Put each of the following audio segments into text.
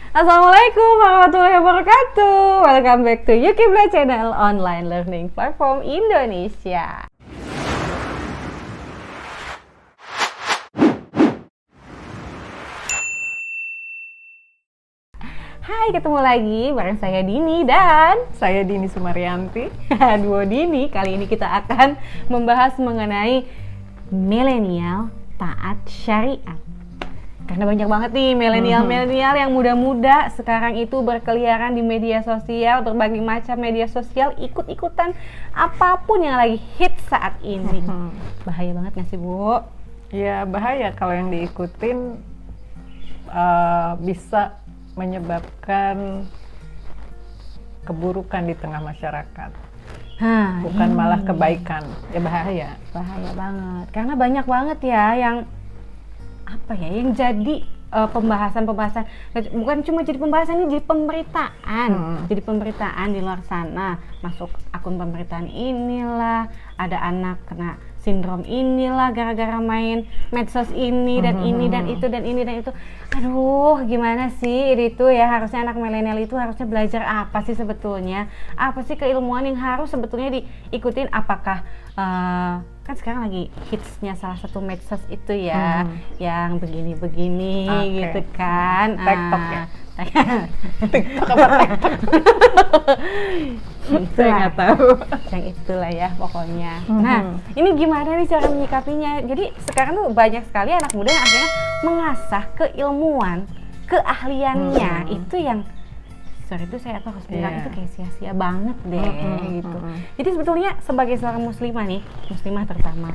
Assalamualaikum warahmatullahi wabarakatuh. Welcome back to Yukibla Channel, online learning platform Indonesia. Hai, ketemu lagi bareng saya Dini dan Saya Dini Sumaryanti. Duo Dini. Kali ini kita akan membahas mengenai milenial taat syariat. Karena banyak banget nih milenial yang muda-muda sekarang itu berkeliaran di media sosial, berbagai macam media sosial, ikut-ikutan apapun yang lagi hits saat ini. Bahaya banget nggak sih, Bu? Ya bahaya kalau yang diikutin bisa menyebabkan keburukan di tengah masyarakat. Bukan malah kebaikan. Ya bahaya. Bahaya banget. Karena banyak banget ya yang yang jadi pembahasan bukan cuma jadi pembahasan, ini jadi pemberitaan. Jadi pemberitaan di luar sana, masuk akun pemberitaan inilah, ada anak kena sindrom inilah gara-gara main medsos ini dan ini dan itu dan ini dan itu. Aduh, gimana sih itu ya, harusnya anak milenial itu harusnya belajar apa sih sebetulnya? Apa sih keilmuan yang harus sebetulnya diikutin? Apakah kan sekarang lagi hitsnya salah satu medsos itu ya, yang begini-begini gitu kan. TikTok ya? TikTok apa TikTok? Saya nggak tahu. Yang itulah ya pokoknya. Nah, ini gimana nih cara menyikapinya? Jadi sekarang tuh banyak sekali anak muda yang akhirnya mengasah keilmuan, keahliannya itu yang itu saya harus bilang itu kayak sia-sia banget deh gitu. Jadi sebetulnya sebagai seorang muslimah nih, muslimah terutama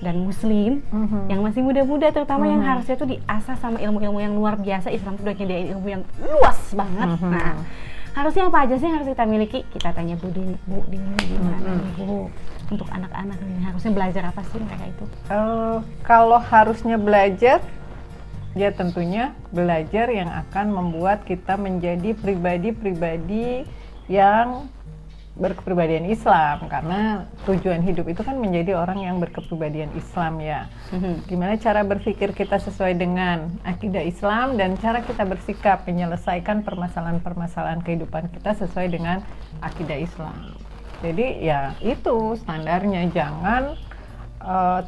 dan muslim yang masih muda-muda terutama yang harusnya tuh diasah sama ilmu-ilmu yang luar biasa. Islam tuh udah nyediain ilmu yang luas banget. Nah, harusnya apa aja sih yang harus kita miliki? Kita tanya Bu Dini gimana nih Bu, untuk anak-anak ini harusnya belajar apa sih mereka itu? Kalau harusnya belajar, ya tentunya belajar yang akan membuat kita menjadi pribadi-pribadi yang berkepribadian Islam, karena tujuan hidup itu kan menjadi orang yang berkepribadian Islam ya. Gimana cara berpikir kita sesuai dengan akidah Islam dan cara kita bersikap menyelesaikan permasalahan-permasalahan kehidupan kita sesuai dengan akidah Islam. Jadi ya itu standarnya, jangan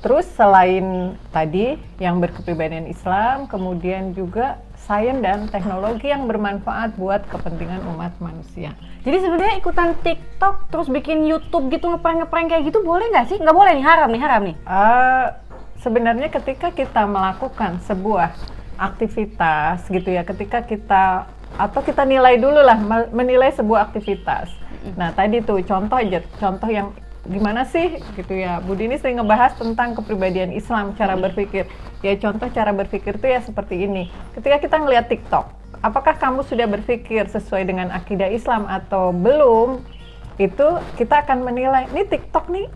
terus selain tadi yang berkepribadian Islam, kemudian juga sains dan teknologi yang bermanfaat buat kepentingan umat manusia. Jadi sebenarnya ikutan TikTok terus bikin YouTube gitu, ngeprank kayak gitu boleh nggak sih? Nggak boleh nih, haram nih. Sebenarnya ketika kita melakukan sebuah aktivitas gitu ya, ketika kita nilai dulu lah, menilai sebuah aktivitas. Nah tadi tuh contoh yang gimana sih gitu ya, Bu Dini sering ngebahas tentang kepribadian Islam, cara berpikir. Ya contoh cara berpikir tuh ya seperti ini. Ketika kita ngelihat TikTok, apakah kamu sudah berpikir sesuai dengan akidah Islam atau belum? Itu kita akan menilai, nih TikTok nih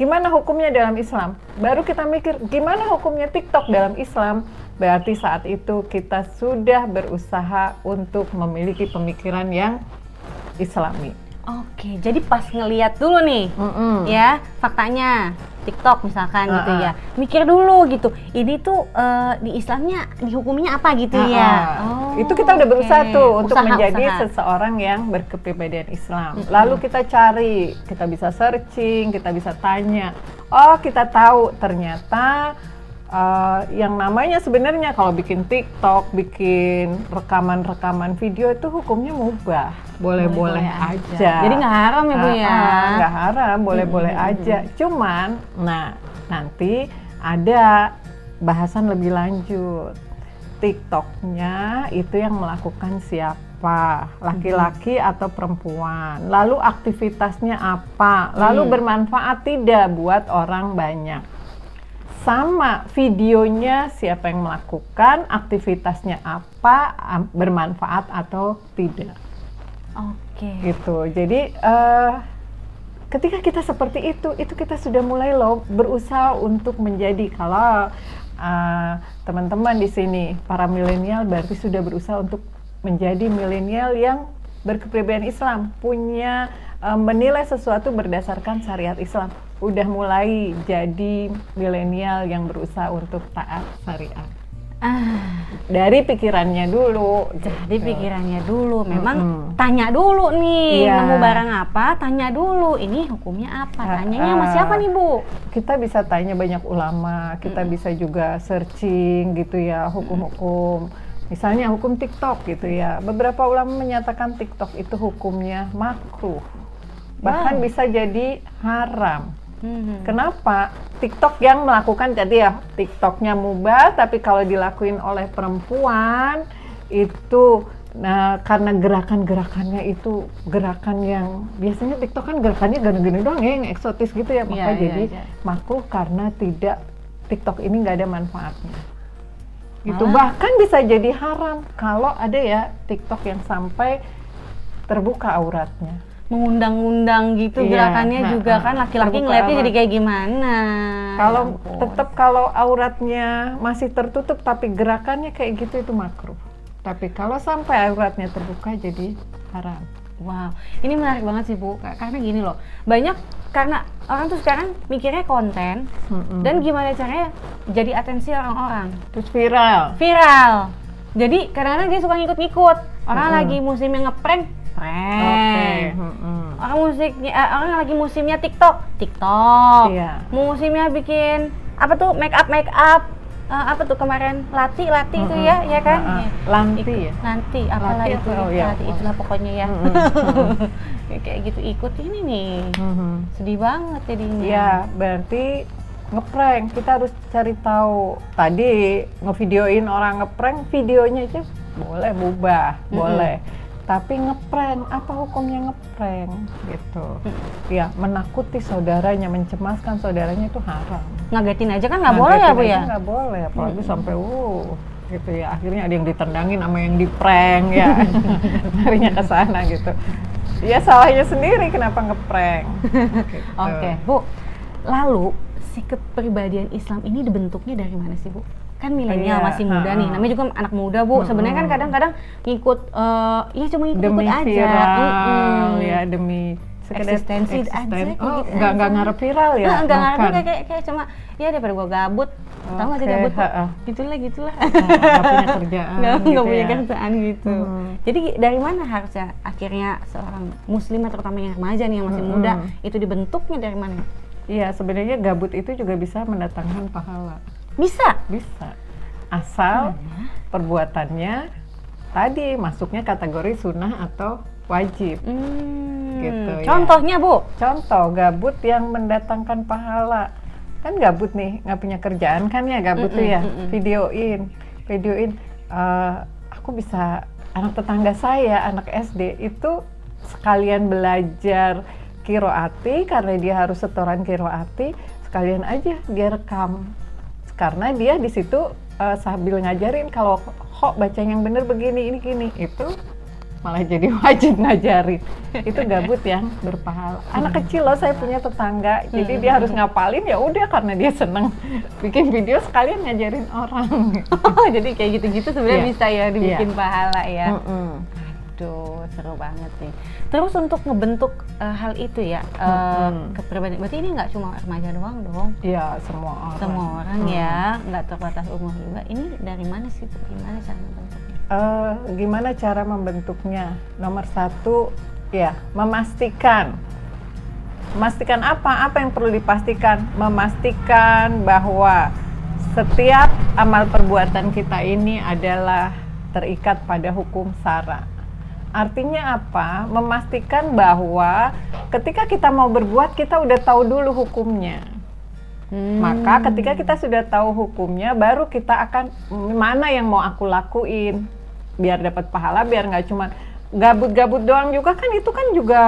gimana hukumnya dalam Islam. Baru kita mikir gimana hukumnya TikTok dalam Islam. Berarti saat itu kita sudah berusaha untuk memiliki pemikiran yang Islami. Oke, jadi pas ngeliat dulu nih, ya faktanya TikTok misalkan gitu ya, mikir dulu gitu. Ini tuh di Islamnya dihukuminya apa gitu ya? Itu kita udah berusaha tuh untuk menjadi seseorang yang berkepribadian Islam. Lalu kita cari, kita bisa searching, kita bisa tanya. Oh, kita tahu ternyata yang namanya sebenarnya kalau bikin TikTok, bikin rekaman video itu hukumnya mubah, boleh-boleh aja. Jadi nggak haram ya Bu ya? Nggak haram, boleh-boleh aja. Cuman, nanti ada bahasan lebih lanjut. TikToknya itu yang melakukan siapa, laki-laki atau perempuan, lalu aktivitasnya apa, lalu bermanfaat tidak buat orang banyak. Sama videonya siapa yang melakukan, aktivitasnya apa, bermanfaat atau tidak. Oke. Gitu. Jadi ketika kita seperti itu kita sudah mulai berusaha untuk menjadi, kalau teman-teman di sini para milenial berarti sudah berusaha untuk menjadi milenial yang berkepribadian Islam, punya menilai sesuatu berdasarkan syariat Islam. Udah mulai jadi milenial yang berusaha untuk taat syariat. Dari pikirannya dulu. Jadi gitu. pikirannya dulu, memang tanya dulu nih, Iya. nemu barang apa, tanya dulu, ini hukumnya apa, tanyanya sama siapa nih Bu? Kita bisa tanya banyak ulama, kita bisa juga searching gitu ya, hukum-hukum. Misalnya hukum TikTok gitu ya, beberapa ulama menyatakan TikTok itu hukumnya makruh. Bahkan bisa jadi haram. Kenapa? TikTok yang melakukan, jadi ya TikToknya mubah, tapi kalau dilakuin oleh perempuan itu, nah karena gerakan-gerakannya itu gerakan yang biasanya TikTok kan gerakannya gini-gini doang ya, yang eksotis gitu ya, maka jadi makruh karena tidak, TikTok ini nggak ada manfaatnya. Gitu. Bahkan bisa jadi haram kalau ada ya TikTok yang sampai terbuka auratnya. Mengundang-undang gitu gerakannya juga kan, laki-laki ngeliatnya jadi kayak gimana. Kalau tetap kalau auratnya masih tertutup tapi gerakannya kayak gitu itu makruh. Tapi kalau sampai auratnya terbuka jadi haram. Wow, ini menarik banget sih Bu, karena gini loh, banyak karena orang tuh sekarang mikirnya konten dan gimana caranya jadi atensi orang-orang. Terus viral. Jadi kadang-kadang dia suka ngikut-ngikut. Orang lagi musimnya ngeprank, orang lagi musimnya TikTok. Iya. Musimnya bikin apa tuh make up, apa tuh kemarin Lati itu ya kan? Lanti ya. Nanti apalah Lati itu, atau, ya. Lati itulah pokoknya ya. Kayak gitu ikut ini nih. Sedih banget jadinya. Ya, berarti ngeprank, kita harus cari tahu. Tadi ngevideoin orang ngeprank, videonya aja boleh mubah, boleh. Tapi ngeprank, apa hukumnya ngeprank gitu. Ya, menakuti saudaranya, mencemaskan saudaranya itu haram. Ngagetin aja kan nggak boleh ya Bu ya? Nggak boleh, apalagi sampai gitu ya. Akhirnya ada yang ditendangin sama yang di prank ya. Larinya ke sana gitu. Ya salahnya sendiri kenapa ngeprank. Gitu. Oke, Bu. Lalu si kepribadian Islam ini dibentuknya dari mana sih Bu? Kan milenial masih muda nih, namanya juga anak muda Bu. Sebenarnya kan kadang-kadang ngikut, ya cuma ngikut aja. Viral, ya demi eksistensi aja. Oh, nggak ngarep viral ya? Nggak ngarep, kayak cuma ya daripada gua gabut. Tahu nggak sih gabut? Gitulah. Nggak punya kerjaan. Nggak punya kerjaan gitu. Jadi dari mana harusnya akhirnya seorang muslimah, terutama yang remaja nih yang masih muda, itu dibentuknya dari mana? Iya, sebenarnya gabut itu juga bisa mendatangkan pahala. Bisa? Bisa. Asal perbuatannya tadi masuknya kategori sunnah atau wajib. Gitu, contohnya Bu? Contoh, gabut yang mendatangkan pahala. Kan gabut nih, nggak punya kerjaan kan ya, gabut tuh ya. Videoin. Aku bisa, anak tetangga saya, anak SD, itu sekalian belajar qiraati, karena dia harus setoran qiraati, sekalian aja dia rekam. Karena dia di situ sambil ngajarin kalau kok baca yang bener begini, ini gini, itu malah jadi wajib ngajarin. Itu gabut yang berpahala. Anak kecil loh, saya punya tetangga, jadi dia harus ngapalin, ya udah karena dia seneng bikin video sekalian ngajarin orang. Jadi kayak gitu-gitu sebenarnya bisa ya dibikin pahala ya. Aduh, seru banget nih. Terus untuk ngebentuk hal itu ya, kepribadian, berarti ini nggak cuma remaja doang dong? Iya, semua orang. Semua orang ya, nggak terbatas umur juga. Ini dari mana sih? Gimana cara membentuknya? Gimana cara membentuknya? Nomor satu, ya memastikan. Memastikan apa? Apa yang perlu dipastikan? Memastikan bahwa setiap amal perbuatan kita ini adalah terikat pada hukum syara. Artinya apa? Memastikan bahwa ketika kita mau berbuat, kita udah tahu dulu hukumnya. Maka ketika kita sudah tahu hukumnya, baru kita akan mana yang mau aku lakuin biar dapat pahala, biar nggak cuma gabut-gabut doang juga kan, itu kan juga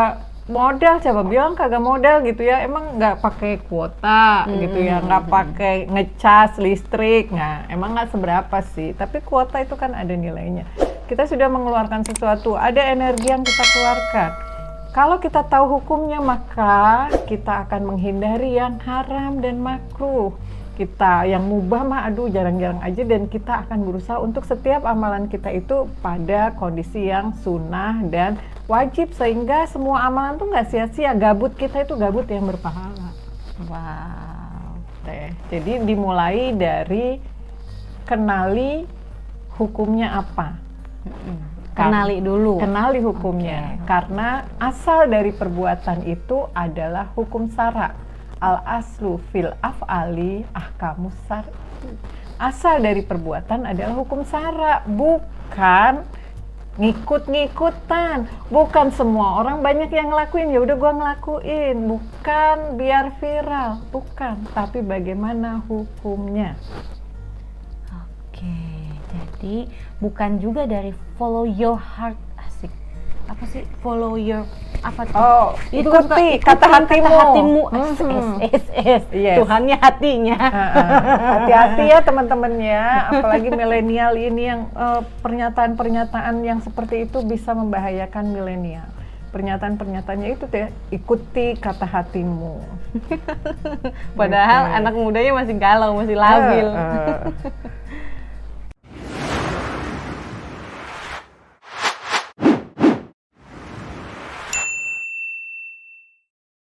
modal. Coba bilang kagak modal gitu ya, emang nggak pakai kuota gitu ya, nggak pakai ngecas listrik, nah emang nggak seberapa sih, tapi kuota itu kan ada nilainya. Kita sudah mengeluarkan sesuatu, ada energi yang kita keluarkan. Kalau kita tahu hukumnya, maka kita akan menghindari yang haram dan makruh. Kita yang mubah mah aduh jarang-jarang aja, dan kita akan berusaha untuk setiap amalan kita itu pada kondisi yang sunnah dan wajib, sehingga semua amalan tuh nggak sia-sia. Gabut kita itu gabut yang berpahala. Wow. Jadi dimulai dari kenali hukumnya apa. Kenali dulu. Kenali hukumnya. Karena asal dari perbuatan itu adalah hukum syara. Al aslu fil af'ali ahkamus syar'i. Asal dari perbuatan adalah hukum syara, bukan ngikut-ngikutan. Bukan semua orang banyak yang ngelakuin, ya udah gua ngelakuin. Bukan biar viral, bukan. Tapi bagaimana hukumnya. Oke, jadi bukan juga dari follow your heart. Asik. Apa sih follow your apa tuh? Oh, ikuti kata hatimu. Yes. Tuhannya hatinya. Hati-hati ya teman-teman ya, apalagi milenial ini yang pernyataan-pernyataan yang seperti itu bisa membahayakan milenial. Pernyataan-pernyataannya itu ya, ikuti kata hatimu. Padahal anak mudanya masih galau, masih labil.